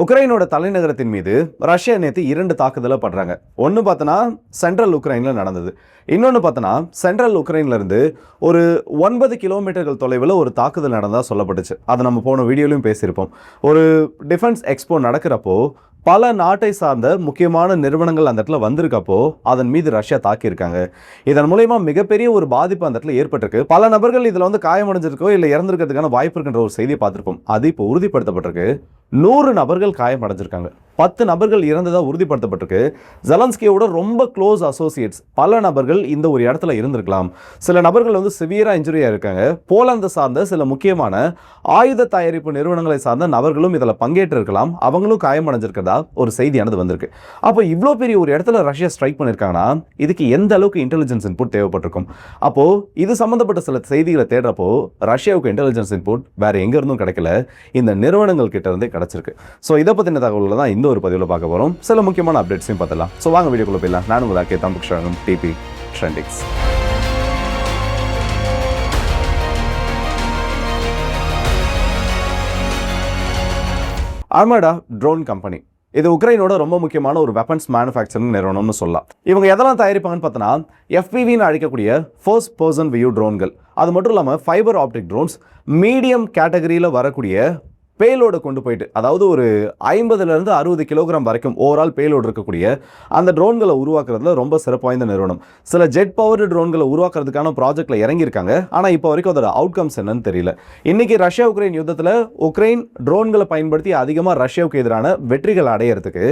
உக்ரைனோட தலைநகரத்தின் மீது ரஷ்யா நேற்று 2 தாக்குதலை பண்றாங்க. ஒன்று பார்த்தோன்னா சென்ட்ரல் உக்ரைனில் நடந்தது. இன்னொன்று பார்த்தோன்னா சென்ட்ரல் உக்ரைன்ல இருந்து ஒரு 9 கிலோமீட்டர்கள் தொலைவில் ஒரு தாக்குதல் நடந்ததாக சொல்லப்பட்டுச்சு. அதை நம்ம போன வீடியோலையும் பேசியிருப்போம். ஒரு டிஃபென்ஸ் எக்ஸ்போ நடக்கிறப்போ பல நாட்டை சார்ந்த முக்கியமான நிறுவனங்கள் அந்த இடத்துல வந்திருக்கப்போ அதன் மீது ரஷ்யா தாக்கியிருக்காங்க. இதன் மூலயமா மிகப்பெரிய ஒரு பாதிப்பு அந்த இடத்துல ஏற்பட்டிருக்கு. பல நபர்கள் இதில் வந்து காயமடைஞ்சிருக்கோ இல்லை இறந்திருக்கிறதுக்கான வாய்ப்பு இருக்கின்ற ஒரு செய்தியை பார்த்துருப்போம். அது இப்போ உறுதிப்படுத்தப்பட்டிருக்கு. 100 நபர்கள் காயமடைஞ்சிருக்காங்க. 10 நபர்கள் இறந்ததாக உறுதிப்படுத்தப்பட்டிருக்கு. ஜெலன்ஸ்கியோட ரொம்ப க்ளோஸ் அசோசியேட்ஸ் பல நபர்கள் இந்த ஒரு இடத்துல இருந்திருக்கலாம். சில நபர்கள் வந்து சிவியரா இன்ஜுரியா இருக்காங்க. போலந்து சார்ந்த சில முக்கியமான ஆயுத தயாரிப்பு நிறுவனங்களை சார்ந்த நபர்களும் இதில் பங்கேற்றிருக்கலாம். அவங்களும் காயமடைஞ்சிருக்கிறதா ஒரு செய்தியானது வந்திருக்கு. அப்போ இவ்வளோ பெரிய ஒரு இடத்துல ரஷ்யா ஸ்ட்ரைக் பண்ணியிருக்காங்கன்னா இதுக்கு எந்த அளவுக்கு இன்டெலிஜென்ஸ் இன்புட் தேவைப்பட்டிருக்கும். அப்போ இது சம்பந்தப்பட்ட சில செய்திகளை தேடுறப்போ ரஷ்யாவுக்கு இன்டெலிஜென்ஸ் இன்புட் வேற எங்க இருந்தும் கிடைக்கல, இந்த நிறுவனங்கள் கிட்ட இருந்தே கிடைச்சிருக்கு. ஸோ இதை பற்றின தகவல்கள் தான் இந்த ஒரு பதிவில் பார்க்க போகிறோம். சில முக்கியமான அப்டேட்ஸையும் பார்த்துலாம். ஸோ வாங்க வீடியோக்குள்ள போயிடலாம். நான் உங்கள் ஆர்கே தம்புக்ஷாகம், DP trendings. Armada drone company, இது உக்ரைனோட ரொம்ப முக்கியமான ஒரு வெப்பன்ஸ் மேனுஃபேக்சரிங் நிறுவனம்னு சொல்லலாம். இவங்க எதெல்லாம் தயாரிப்பாங்கன்னு பார்த்தோன்னா FPVன்னு அழைக்கக்கூடிய ஃபர்ஸ்ட் பர்சன் வியூ ட்ரோன்கள், அது மட்டும் இல்லாமல் ஃபைபர் ஆப்டிக் ட்ரோன்ஸ், மீடியம் கேட்டகரியில் வரக்கூடிய பேலோடு கொண்டு போயிட்டு, அதாவது ஒரு 50லேருந்து 60 கிலோகிராம் வரைக்கும் ஓவரால் பேலோடு இருக்கக்கூடிய அந்த ட்ரோன்களை உருவாக்குறதுல ரொம்ப சிறப்பு வாய்ந்த நிறுவனம். சில ஜெட் பவர்டு ட்ரோன்களை உருவாக்குறதுக்கான ப்ராஜெக்டில் இறங்கியிருக்காங்க. ஆனால் இப்போ வரைக்கும் அதோட அவுட்கம்ஸ் என்னன்னு தெரியல. இன்னைக்கு ரஷ்யா உக்ரைன் யுத்தத்தில் உக்ரைன் ட்ரோன்களை பயன்படுத்தி அதிகமாக ரஷ்யாவுக்கு எதிரான வெற்றிகள் அடையிறதுக்கு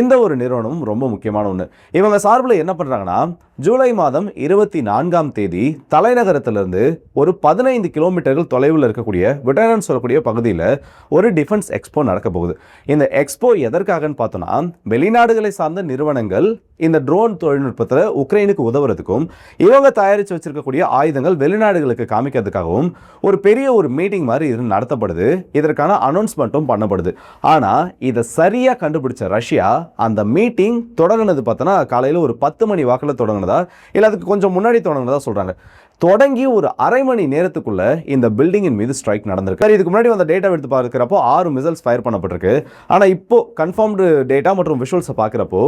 இந்த ஒரு நிறுவனம் ரொம்ப முக்கியமான ஒன்று. இவங்க சார்பில் என்ன பண்ணுறாங்கன்னா, ஜூலை மாதம் 24ஆம் தேதி தலைநகரத்திலிருந்து ஒரு 15 கிலோமீட்டர்கள் தொலைவில் இருக்கக்கூடிய விட்டரன் சொல்லக்கூடிய பகுதியில் ஒரு டிஃபென்ஸ் எக்ஸ்போ நடக்க போகுது. இந்த எக்ஸ்போ எதற்காகன்னு பார்த்தோன்னா, வெளிநாடுகளை சார்ந்த நிறுவனங்கள் இந்த ட்ரோன் தொழில்நுட்பத்தில் உக்ரைனுக்கு உதவுறதுக்கும் இவங்க தயாரித்து வச்சிருக்கக்கூடிய ஆயுதங்கள் வெளிநாடுகளுக்கு காமிக்கிறதுக்காகவும் ஒரு பெரிய ஒரு மீட்டிங் மாதிரி இது நடத்தப்படுது. இதற்கான அனௌன்ஸ்மெண்ட்டும் பண்ணப்படுது. ஆனால் இதை சரியாக கண்டுபிடிச்ச ரஷ்யா அந்த மீட்டிங் தொடங்கினது பார்த்தோன்னா காலையில் ஒரு 10 மணி வாக்கில் தொடங்கினதா, இல்லை அதுக்கு கொஞ்சம் முன்னாடி தொடங்கினதா சொல்கிறாங்க. தொடங்கி ஒரு அரை மணி நேரத்துக்குள்ள இந்த பில்டிங்கின் மீது ஸ்ட்ரைக் நடந்திருக்கு. இதுக்கு முன்னாடி வந்த டேட்டா எடுத்து பார்க்கிறப்போ 6 மிசைல்ஸ் ஃபயர் பண்ணப்பட்டிருக்கு. ஆனால் இப்போ கன்ஃபார்ம்டு டேட்டா மற்றும் விஷுவல்ஸை பார்க்குறப்போ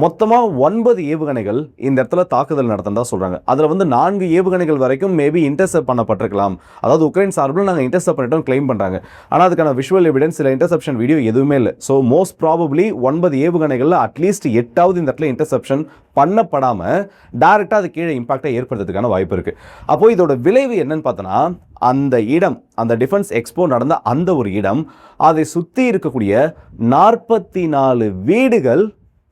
மொத்தமாக 9 ஏவுகணைகள் இந்த இடத்துல தாக்குதல் நடத்ததா சொல்கிறாங்க. அதில் வந்து 4 ஏவுகணைகள் வரைக்கும் மேபி இன்டர்செப்ட் பண்ணப்பட்டிருக்கலாம். அதாவது உக்ரைன் சார்பில் நாங்கள் இன்டர்செப்ட் பண்ணிட்டோம் கிளைம் பண்ணுறாங்க. ஆனால் அதுக்கான விஷுவல் எவிடன்ஸ் இல்லை இன்டர்செப்ஷன் வீடியோ எதுவுமே இல்லை. ஸோ மோஸ்ட் ப்ராபப்ளி 9 ஏவுகணைகளில் அட்லீஸ்ட் 8வது இந்த இடத்துல இன்டர்செப்ஷன் பண்ணப்படாமல் டைரெக்டாக அது கீழே இம்பாக்டை ஏற்படுறதுக்கான வாய்ப்பு இருக்குது. அப்போது இதோட விளைவு என்னன்னு பார்த்தோன்னா, அந்த இடம், அந்த டிஃபென்ஸ் எக்ஸ்போ நடந்த அந்த ஒரு இடம், அதை சுற்றி இருக்கக்கூடிய 44 வீடுகள்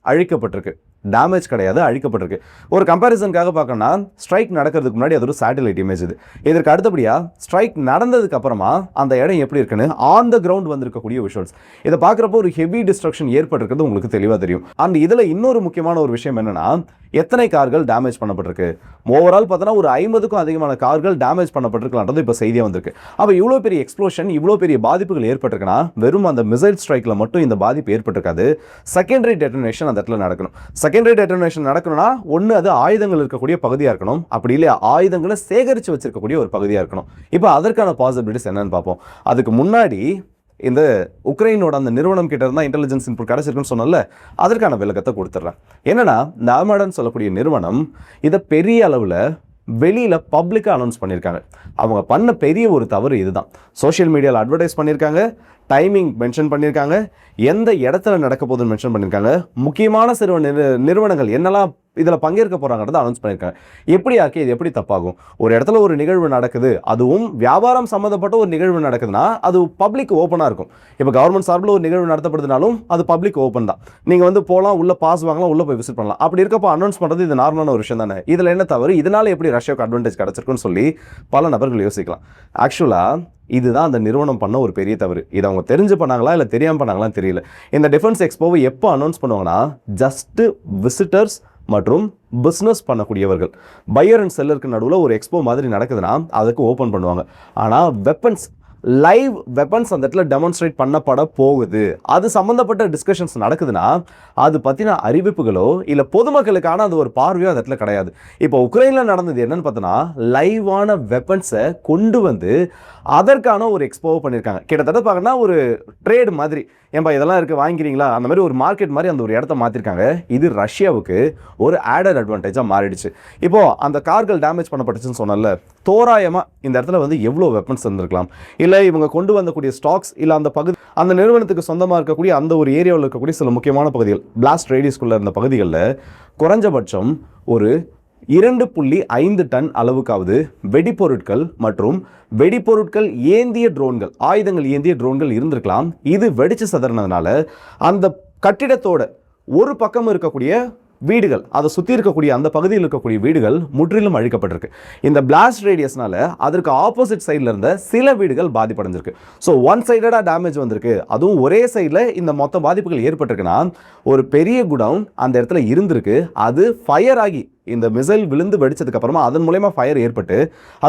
அழிக்கப்பட்டிருக்கு. டேமேஜ் கிடையாது, அழிக்கப்பட்டிருக்கு. ஒரு கம்பேரிசனுக்காக பார்க்கணும்னா, ஸ்ட்ரைக் நடக்கிறதுக்கு முன்னாடி அது ஒரு சேட்டலைட் இமேஜ். இதற்கு அடுத்தபடியாக ஸ்ட்ரைக் நடந்ததுக்கு அப்புறமா அந்த இடம் எப்படி இருக்குன்னு ஆன் த கிரவுண்ட் வந்திருக்கக்கூடிய விஷுவல்ஸ். இதை பார்க்குறப்போ ஒரு ஹெவி டிஸ்ட்ரக்ஷன் ஏற்பட்டிருக்கிறது உங்களுக்கு தெளிவாக தெரியும். அண்ட் இதில் இன்னொரு முக்கியமான ஒரு விஷயம் என்னன்னா, எத்தனை கார்கள் டேமேஜ் பண்ணப்பட்டிருக்கு. ஓவரால் பார்த்தோன்னா ஒரு 50க்கும் அதிகமான கார்கள் டேமேஜ் பண்ணப்பட்டிருக்கலான்றது இப்போ செய்தியாக வந்திருக்கு. அப்போ இவ்வளோ பெரிய எக்ஸ்ப்ளோஷன், இவ்வளோ பெரிய பாதிப்புகள் ஏற்பட்டிருக்குன்னா வெறும் அந்த மிசைல் ஸ்ட்ரைக்கில் மட்டும் இந்த பாதிப்பு ஏற்பட்டிருக்காது. செகண்டரி டெட்டனேஷன் அந்த இடத்துல நடக்கணும். செகண்டரி டெட்டனேஷன் நடக்கணும்னா ஒன்று அது ஆயுதங்கள் இருக்கக்கூடிய பகுதியாக இருக்கணும், அப்படி இல்லை ஆயுதங்களை சேகரித்து வச்சிருக்கக்கூடிய ஒரு பகுதியாக இருக்கணும். இப்போ அதற்கான பாசிபிலிட்டிஸ் என்னன்னு பார்ப்போம். அதுக்கு முன்னாடி இந்த உக்ரைனோட அந்த நிறுவனம் கிட்ட இருந்தால் இன்டெலிஜென்ஸ் இன்புட் கிடைச்சிருக்குன்னு சொன்னால அதற்கான விளக்கத்தை கொடுத்துட்றேன். என்னன்னா, நாமடன் சொல்லக்கூடிய நிறுவனம் இதை பெரிய அளவில் வெளியில் பப்ளிக்காக அனௌன்ஸ் பண்ணியிருக்காங்க. அவங்க பண்ண பெரிய ஒரு தவறு இதுதான். சோஷியல் மீடியாவில் அட்வர்டைஸ் பண்ணியிருக்காங்க, டைமிங் மென்ஷன் பண்ணியிருக்காங்க, எந்த இடத்துல நடக்க போகுதுன்னு மென்ஷன் பண்ணியிருக்காங்க, முக்கியமான சிறு நிறுவனங்கள் என்னெல்லாம் இதில் பங்கேற்க போகிறாங்கிறத அனௌன்ஸ் பண்ணியிருக்காங்க. எப்படி ஆக்கி இது எப்படி தப்பாகும்? ஒரு இடத்துல ஒரு நிகழ்வு நடக்குது, அதுவும் வியாபாரம் சம்மந்தப்பட்ட ஒரு நிகழ்வு நடக்குதுன்னா அது பப்ளிக் ஓப்பனாக இருக்கும். இப்போ கவர்மெண்ட் சார்பில் ஒரு நிகழ்வு நடத்தப்படுதுனாலும் அது பப்ளிக் ஓப்பன் தான். நீங்கள் வந்து போகலாம், உள்ள பாஸ் வாங்கலாம், உள்ள போய் விசிட் பண்ணலாம். அப்படி இருக்கப்போ அனௌன்ஸ் பண்ணுறது இது நார்மலான ஒரு விஷயம் தானே. இதில் என்ன தவறு? இதனால எப்படி ரஷ்யாவுக்கு அட்வான்டேஜ் கிடச்சிருக்குன்னு சொல்லி பல நபர்கள் யோசிக்கலாம். ஆக்சுவலாக இதுதான் அந்த நிறுவனம் பண்ண ஒரு பெரிய தவறு. இதை அவங்க தெரிஞ்சு பண்ணாங்களா இல்லை தெரியாமல் பண்ணாங்களான்னு தெரியல. இந்த டிஃபென்ஸ் எக்ஸ்போவை எப்போ அனௌன்ஸ் பண்ணுவாங்கன்னா, ஜஸ்ட் விசிட்டர்ஸ் மற்றும் பிஸ்னஸ் பண்ணக்கூடியவர்கள், பையர் அண்ட் செல்லருக்கு நடுவில் ஒரு எக்ஸ்போ மாதிரி நடக்குதுன்னா அதுக்கு ஓப்பன் பண்ணுவாங்க. ஆனால் வெப்பன்ஸ், லைவ் வெப்பன்ஸ் அந்த இடத்துல டெமான்ஸ்ட்ரேட் பண்ணப்பட போகுது, அது சம்மந்தப்பட்ட டிஸ்கஷன்ஸ் நடக்குதுன்னா அது பற்றின அறிவிப்புகளோ இல்லை பொதுமக்களுக்கான அது ஒரு பார்வையோ அந்த இடத்துல கிடையாது. இப்போ உக்ரைனில் நடந்தது என்னன்னு பார்த்தோன்னா, லைவான வெப்பன்ஸை கொண்டு வந்து அதற்கான ஒரு எக்ஸ்போவை பண்ணியிருக்காங்க. கிட்டத்தட்ட பார்க்கணும்னா ஒரு ட்ரேட் மாதிரி. ஏன்பா இதெல்லாம் இருக்குது வாங்கிக்கிறீங்களா, அந்த மாதிரி ஒரு மார்க்கெட் மாதிரி அந்த ஒரு இடத்த மாற்றிருக்காங்க. இது ரஷ்யாவுக்கு ஒரு ஆடட் அட்வான்டேஜாக மாறிடுச்சு. இப்போது அந்த கார்கள் டேமேஜ் பண்ணப்பட்டுச்சுன்னு சொன்னல, தோராயமாக இந்த இடத்துல வந்து எவ்வளோ வெப்பன்ஸ் இருந்திருக்கலாம், இல்லை இவங்க கொண்டு வந்தக்கூடிய ஸ்டாக்ஸ், இல்லை அந்த பகுதி அந்த நிறுவனத்துக்கு சொந்தமாக இருக்கக்கூடிய அந்த ஒரு ஏரியாவில் இருக்கக்கூடிய சில முக்கியமான பகுதிகள், பிளாஸ்ட் ரேடியஸ்குள்ளே இருந்த பகுதிகளில் குறைஞ்சபட்சம் ஒரு 2.5 டன் அளவுக்காவது வெடிப்பொருட்கள் மற்றும் வெடிப்பொருட்கள் ஏந்திய ட்ரோன்கள், ஆயுதங்கள் ஏந்திய ட்ரோன்கள் இருந்திருக்கலாம். இது வெடிச்சு சதறினதுனால அந்த கட்டிடத்தோட ஒரு பக்கம் இருக்கக்கூடிய வீடுகள், அதை சுற்றி இருக்கக்கூடிய அந்த பகுதியில் இருக்கக்கூடிய வீடுகள் முற்றிலும் அழிக்கப்பட்டிருக்கு. இந்த பிளாஸ்ட் ரேடியஸ்னால அதற்கு ஆப்போசிட் சைடில் இருந்த சில வீடுகள் பாதிப்படைஞ்சிருக்கு. ஸோ ஒன் சைடடாக டேமேஜ் வந்திருக்கு. அதுவும் ஒரே சைடில் இந்த மொத்த பாதிப்புகள் ஏற்பட்டிருக்குன்னா ஒரு பெரிய குடவுன் அந்த இடத்துல இருந்திருக்கு. அது ஃபயர் ஆகி இந்த மிசைல் விழுந்து வெடிச்சதுக்கு அப்புறமா அதன் மூலமா ஃபயர் ஏற்பட்டு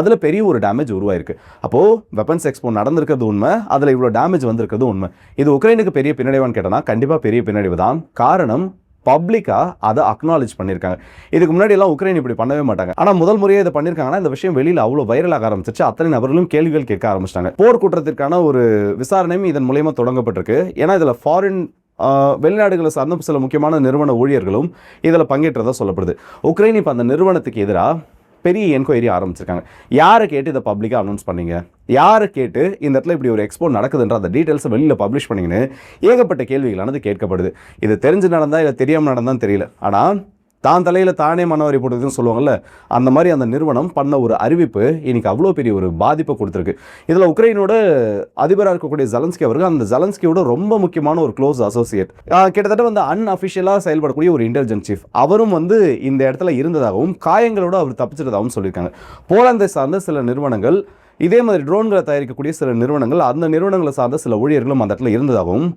அதில் பெரிய ஒரு டேமேஜ் உருவாயிருக்கு. அப்போது வெப்பன்ஸ் எக்ஸ்போ நடந்திருக்கிறது உண்மை, அதில் இவ்வளோ டேமேஜ் வந்திருக்கிறது உண்மை. இது உக்ரைனுக்கு பெரிய பின்னடைவான்னு கேட்டனா கண்டிப்பாக பெரிய பின்னடைவு தான். காரணம், பப்ளிக்காக அதை அக்னாலேஜ் பண்ணியிருக்காங்க. இதுக்கு முன்னாடி எல்லாம் உக்ரைன் இப்படி பண்ணவே மாட்டாங்க. ஆனால் முதல் முறையாக இதை பண்ணியிருக்காங்கன்னா இந்த விஷயம் வெளியில் அவ்வளோ வைரலாக ஆரம்பிச்சிச்சு. அத்தனை நபர்களும் கேள்விகள் கேட்க ஆரம்பிச்சிட்டாங்க. போர் குற்றத்திற்கான ஒரு விசாரணையும் இதன் மூலயமா தொடங்கப்பட்டிருக்கு. ஏன்னா இதில் ஃபாரின் வெளிநாடுகளை சார்ந்த சில முக்கியமான நிறுவன ஊழியர்களும் இதில் பங்கேற்றதாக சொல்லப்படுது. உக்ரைன் இப்போ அந்த நிறுவனத்துக்கு எதிராக பெரிய என்கொயரி ஆரம்பிச்சிருக்காங்க. யாரை கேட்டு இதை பப்ளிக்காக அனௌன்ஸ் பண்ணீங்க, யாரை கேட்டு இந்த இடத்துல இப்படி ஒரு எக்ஸ்போ நடக்குதுன்ற அந்த டீட்டெயில்ஸை வெளியில் பப்ளிஷ் பண்ணிங்கன்னு ஏகப்பட்ட கேள்விகளானது கேட்கப்படுது. இது தெரிஞ்சு நடந்தா இல்லை தெரியாமல் நடந்தான்னு தெரியல. ஆனால் தான் தலையில் தானே மனவரி போட்டதுன்னு சொல்லுவாங்கள்ல, அந்த மாதிரி அந்த நிறுவனம் பண்ண ஒரு அறிவிப்பு இன்னைக்கு அவ்வளோ பெரிய ஒரு பாதிப்பை கொடுத்துருக்கு. இதில் உக்ரைனோட அதிபராக இருக்கக்கூடிய ஜெலன்ஸ்கி அவர்கள் அந்த ஜெலன்ஸ்கியோட ரொம்ப முக்கியமான ஒரு க்ளோஸ் அசோசியேட், கிட்டத்தட்ட வந்து அன்அஃபிஷியலாக செயல்படக்கூடிய ஒரு இன்டெலிஜென்ஸ் சீஃப், அவரும் வந்து இந்த இடத்துல இருந்ததாகவும் காயங்களோடு அவர் தப்பிச்சிட்டதாகவும் சொல்லியிருக்காங்க. போலந்தை சார்ந்த சில நிறுவனங்கள், இதே மாதிரி ட்ரோன்களை தயாரிக்கக்கூடிய சில நிறுவனங்கள், அந்த நிறுவனங்களை சார்ந்த சில ஊழியர்களும் அந்த இடத்துல இருந்ததாகவும்,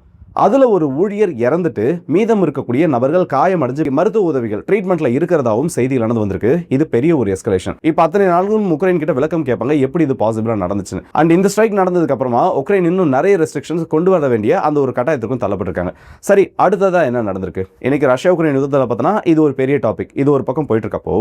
அதில் ஒரு ஊழியர் இறந்துட்டு மீதம் இருக்கக்கூடிய நபர்கள் காயமடைஞ்சு மருத்துவ உதவிகள் ட்ரீட்மெண்ட்ல இருக்கிறதாவும் செய்தியில் நடந்து வந்திருக்கு. இது பெரிய ஒரு எஸ்கலேஷன். இப்போ அத்தனை நாளும் உக்ரைன் கிட்ட விளக்கம் கேட்பாங்க எப்படி இது பாசிபிளா நடந்துச்சு. அண்ட் இந்த ஸ்ட்ரைக் நடந்ததுக்கு அப்புறமா உக்ரைன் இன்னும் நிறைய ரெஸ்ட்ரிக்ஷன்ஸ் கொண்டு வர வேண்டிய அந்த ஒரு கட்டாயத்திற்கும் தள்ளப்பட்டிருக்காங்க. சரி, அடுத்ததா என்ன நடந்திருக்கு? இன்னைக்கு ரஷ்யா உக்ரைன் யுத்தத்தில் பார்த்தோன்னா இது ஒரு பெரிய டாபிக். இது ஒரு பக்கம் போயிட்டு இருக்கப்போ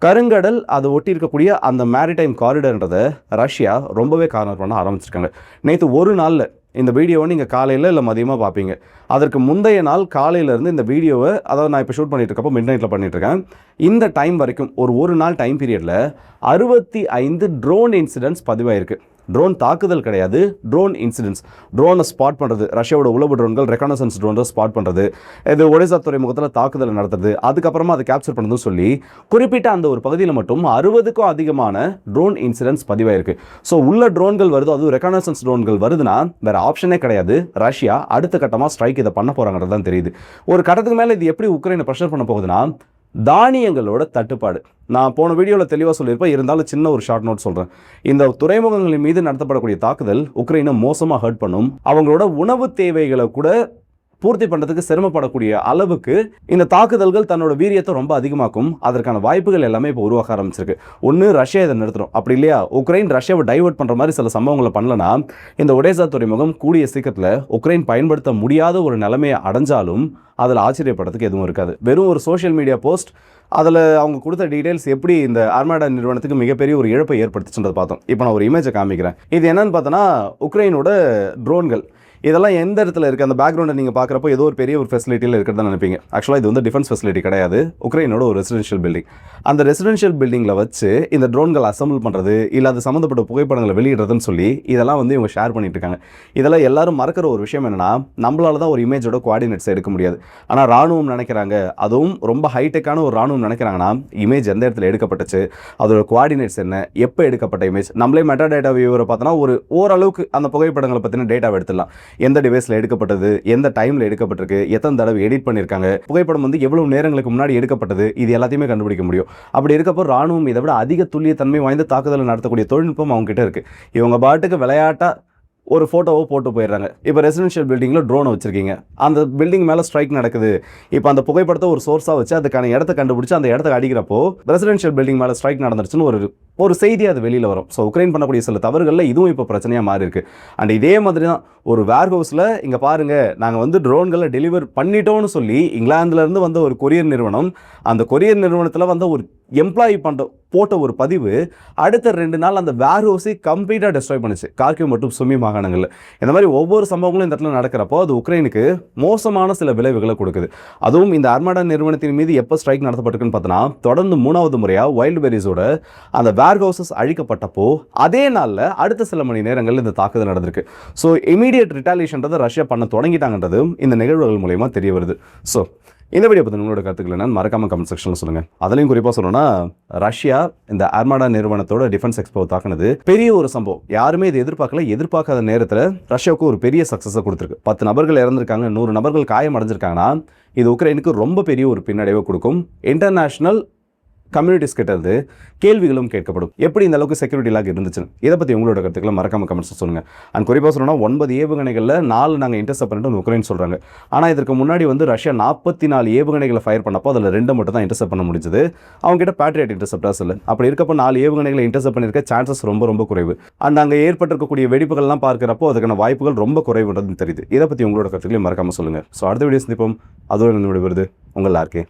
கருங்கடல் அதை ஒட்டி இருக்கக்கூடிய அந்த மேரிடைம் காரிடர்ன்றதை ரஷ்யா ரொம்பவே கார்னர் பண்ண ஆரம்பிச்சிருக்காங்க. நேற்று ஒரு நாளில் இந்த வீடியோவை நீங்கள் காலையில் இல்லை மதியமாக பார்ப்பீங்க. அதற்கு முந்தைய நாள் காலையிலேருந்து இந்த வீடியோவை, அதாவது நான் இப்போ ஷூட் பண்ணிட்டு இருக்கப்போ மிட் நைட்டில் பண்ணிட்டுருக்கேன், இந்த டைம் வரைக்கும் ஒரு நாள் டைம் பீரியடில் 65 ட்ரோன் இன்சிடென்ட்ஸ் பதிவாயிருக்கு. ட்ரோன் தாக்குதல் கிடையாது, ட்ரோன் இன்சிடென்ட்ஸ். ட்ரோனை ஸ்பாட் பண்ணுறது, ரஷ்யாவோட உளவு ட்ரோன்கள் ரெகானசன்ஸ் ட்ரோனை ஸ்பாட் பண்ணுறது, இது ஒடிசா துறைமுகத்தில் தாக்குதல் நடத்துறது, அதுக்கப்புறமா அதை கேப்சர் பண்ணுறதுன்னு சொல்லி குறிப்பிட்ட அந்த ஒரு பகுதியில் மட்டும் 60க்கும் அதிகமான ட்ரோன் இன்சிடென்ட்ஸ் பதிவாயிருக்கு. ஸோ உள்ள ட்ரோன்கள் வருது, அதுவும் ரெகானசன்ஸ் ட்ரோன்கள் வருதுன்னா வேறு ஆப்ஷனே கிடையாது. ரஷ்யா அடுத்த கட்டமாக ஸ்ட்ரைக் இதை பண்ண போகிறாங்கிறது தான் தெரியுது. ஒரு கட்டத்துக்கு மேலே இது எப்படி உக்ரைனை ப்ரெஷர் பண்ண போகுதுன்னா, தானியங்களோட தட்டுப்பாடு. நான் போன வீடியோவில் தெளிவாக சொல்லியிருப்பேன், இருந்தாலும் சின்ன ஒரு ஷார்ட் நோட் சொல்கிறேன். இந்த துறைமுகங்களின் மீது நடத்தப்படக்கூடிய தாக்குதல் உக்ரைனை மோசமாக ஹர்ட் பண்ணும். அவங்களோட உணவு தேவைகளை கூட பூர்த்தி பண்ணுறதுக்கு சிரமப்படக்கூடிய அளவுக்கு இந்த தாக்குதல்கள் தன்னோட வீரியத்தை ரொம்ப அதிகமாக்கும். அதற்கான வாய்ப்புகள் எல்லாமே இப்போ உருவாக ஆரம்பிச்சிருக்கு. ஒன்று ரஷ்யா இதை நிறுத்தணும், அப்படி இல்லையா உக்ரைன் ரஷ்யாவை டைவர்ட் பண்ணுற மாதிரி சில சம்பவங்களை பண்ணலன்னா இந்த ஒடேசா துறைமுகம் கூடிய சீக்கிரத்தில் உக்ரைன் பயன்படுத்த முடியாத ஒரு நிலைமையை அடைஞ்சாலும் அதில் ஆச்சரியப்படுறதுக்கு எதுவும் இருக்காது. வெறும் ஒரு சோஷியல் மீடியா போஸ்ட், அதில் அவங்க கொடுத்த டீட்டெயில்ஸ் எப்படி இந்த ஆர்மாடா நிறுவனத்துக்கு மிகப்பெரிய ஒரு இழப்பை ஏற்படுத்துச்சுன்றது பார்த்தோம். இப்போ நான் ஒரு இமேஜை காமிக்கிறேன். இது என்னன்னு பார்த்தோன்னா உக்ரைனோட ட்ரோன்கள். இதெல்லாம் எந்த இடத்துல இருக்குது? அந்த பேக்ரவுண்டை நீங்கள் பார்க்குறப்போ ஏதோ ஒரு பெரிய ஒரு ஃபெசிலிட்டியில் இருக்கிறதா நினைப்பீங்க. ஆக்சுவலாக இது வந்து டிஃபென்ஸ் ஃபெசிலிட்டி கிடையாது, உக்ரைனோட ஒரு ரெசிடென்ஷியல் பில்டிங். அந்த ரெசிடென்ஷியல் பில்டிங்கில் வச்சு இந்த ட்ரோன்கள் அசம்பிள் பண்ணுறது, இல்லை அது சம்மந்தப்பட்ட புகைப்படங்களை வெளியிடுறதுன்னு சொல்லி இதெல்லாம் வந்து இவங்க ஷேர் பண்ணிட்டு இருக்காங்க. இதெல்லாம் எல்லாரும் மறக்கிற ஒரு விஷயம் என்னென்னா, நம்மளால தான் ஒரு இமேஜோட கோஆர்டினேட்ஸ் எடுக்க முடியாது. ஆனால் ராணுவம் நினைக்கிறாங்க, அதுவும் ரொம்ப ஹைடெக்கான ஒரு ராணுவம் நினைக்கிறாங்கன்னா, இமேஜ் எந்த இடத்துல எடுக்கப்பட்டுச்சு, அதோட கோஆர்டினேட்ஸ் என்ன, எப்போ எடுக்கப்பட்ட இமேஜ். நம்மளே மெட்டா டேட்டா வியூவரை பார்த்தோன்னா ஒரு ஓரளவுக்கு அந்த புகைப்படங்களை பற்றின டேட்டாவை எடுத்துடலாம். எந்த டிவைஸில் எடுக்கப்பட்டது, எந்த டைமில் எடுக்கப்பட்டிருக்கு, எத்தனை தடவை எடிட் பண்ணியிருக்காங்க, புகைப்படம் வந்து எவ்வளவு நேரங்களுக்கு முன்னாடி எடுக்கப்பட்டது, இது எல்லாத்தையுமே கண்டுபிடிக்க முடியும். அப்படி இருக்கப்போ ராணுவம் இதை விட அதிக துல்லியத்தன்மை வாய்ந்த தாக்குதலை நடத்தக்கூடிய தொழில்நுட்பம் அவங்க கிட்ட இருக்கு. இவங்க பாட்டுக்கு விளையாட்டா ஒரு ஃபோட்டோவை போட்டு போயிடுறாங்க. இப்போ ரெசிடென்ஷியல் பில்டிங்கில் ட்ரோனை வச்சுருக்கீங்க, அந்த பில்டிங் மேலே ஸ்ட்ரைக் நடக்குது. இப்போ அந்த புகைப்படத்தை ஒரு சோர்ஸாக வச்சு அதுக்கான இடத்த கண்டுபிடிச்சி அந்த இடத்த அடிக்கிறப்போ ரெசிடென்ஷியல் பில்டிங் மேலே ஸ்ட்ரைக் நடந்துருச்சுன்னு ஒரு ஒரு செய்தி அது வெளியில் வரும். ஸோ உக்ரைன் பண்ணக்கூடிய சில தவறுகளில் இதுவும் இப்போ பிரச்சனையாக மாறி இருக்கு. அண்ட் இதே மாதிரி தான் ஒரு வேர் ஹவுஸில் இங்கே பாருங்கள் நாங்கள் வந்து ட்ரோன்களை டெலிவர் பண்ணிட்டோம்னு சொல்லி இங்கிலாந்துலேருந்து வந்த ஒரு கொரியர் நிறுவனம், அந்த கொரியர் நிறுவனத்தில் வந்த ஒரு எம்ப்ளாயி போட்ட ஒரு பதிவு அடுத்த 2 நாள் அந்த வேர் ஹவுஸை கம்ப்ளீட்டாக டெஸ்ட்ராய் பண்ணுச்சு, கார்கிவ் மற்றும் சுமி மாகாணங்களில். இந்த மாதிரி ஒவ்வொரு சம்பவங்களும் இந்த இடத்துல நடக்கிறப்போ அது உக்ரைனுக்கு மோசமான சில விளைவுகளை கொடுக்குது. அதுவும் இந்த ஆர்மாடா நிறுவனத்தின் மீது எப்போ ஸ்ட்ரைக் நடத்தப்பட்டிருக்குன்னு பார்த்தோன்னா, தொடர்ந்து 3வது முறையாக வைல்ட் பெரிஸோட அந்த வேர் ஹவுசஸ் அழிக்கப்பட்டப்போ அதே நாளில் அடுத்த சில மணி நேரங்களில் இந்த தாக்குதல் நடந்திருக்கு. ஸோ இமீடியட் ரிட்டாலியேஷன்றதை ரஷ்யா பண்ண தொடங்கிட்டாங்கன்றது இந்த நிகழ்வுகள் மூலமா தெரிய வருது. ஸோ இந்த வீடியோ பற்றி உங்களோட கருத்துக்கள் என்னன்னு மறக்காம கமெண்ட் செக்ஷனில் சொல்லுங்கள். அதுலேயும் குறிப்பாக சொல்லணும்னா, ரஷ்யா இந்த ஆர்மாடா நிறுவனத்தோட டிஃபென்ஸ் எக்ஸ்போ தாக்குனது பெரிய ஒரு சம்பவம். யாருமே இதை எதிர்பார்க்காத நேரத்தில் ரஷ்யாவுக்கு ஒரு பெரிய சக்ஸஸை கொடுத்துருக்கு. 10 நபர்கள் இறந்திருக்காங்க, 100 நபர்கள் காயம் அடைஞ்சிருக்காங்கன்னா இது உக்ரைனுக்கு ரொம்ப பெரிய ஒரு பின்னடைவை கொடுக்கும். இன்டர்நேஷனல் கம்யூனிட்டிஸ் கிட்ட இருந்து கேள்விகளும் கேட்கப்படும். எப்படி இந்த அளவுக்கு செக்யூரிட்டி லாக் இருந்துச்சு, இதை பற்றி உங்களோட கருத்துக்களை மறக்காம கமெண்ட்ஸ் சொல்லுங்கள். அண்ட் குறிப்பாக சொல்லணும்னா 9 ஏவுகணைகளில் 4 நாங்கள் இன்டர்செப்ட் பண்ணிட்டு உக்ரைன் சொல்கிறாங்க. ஆனால் இதற்கு முன்னாடி வந்து ரஷ்யா 44 ஏவுகணைகளை ஃபயர் பண்ணப்போ அதில் 2 மட்டும் தான் இன்டர்செப்ட் பண்ண முடிஞ்சது. அவங்க கிட்ட பேட்ரியட் இன்டர்செப்டர்ஸ் இல்லை. அப்படி இருக்கப்போ 4 ஏவுகணைகளை இன்டர்செப்ட் பண்ணியிருக்க சான்சஸ் ரொம்ப குறைவு. அண்ட் அங்கே ஏற்பட்டிருக்கக்கூடிய வெடிப்புகள்லாம் பார்க்குறப்போ அதுக்கான வாய்ப்புகள் ரொம்ப குறைவுன்றது தெரியுது. இதை பற்றி உங்களோட கருத்துக்களையும் மறக்காம சொல்லுங்கள். ஸோ அடுத்த வீடியோ சந்திப்போம். அதோட விடுவது உங்கள் ஆர்கே.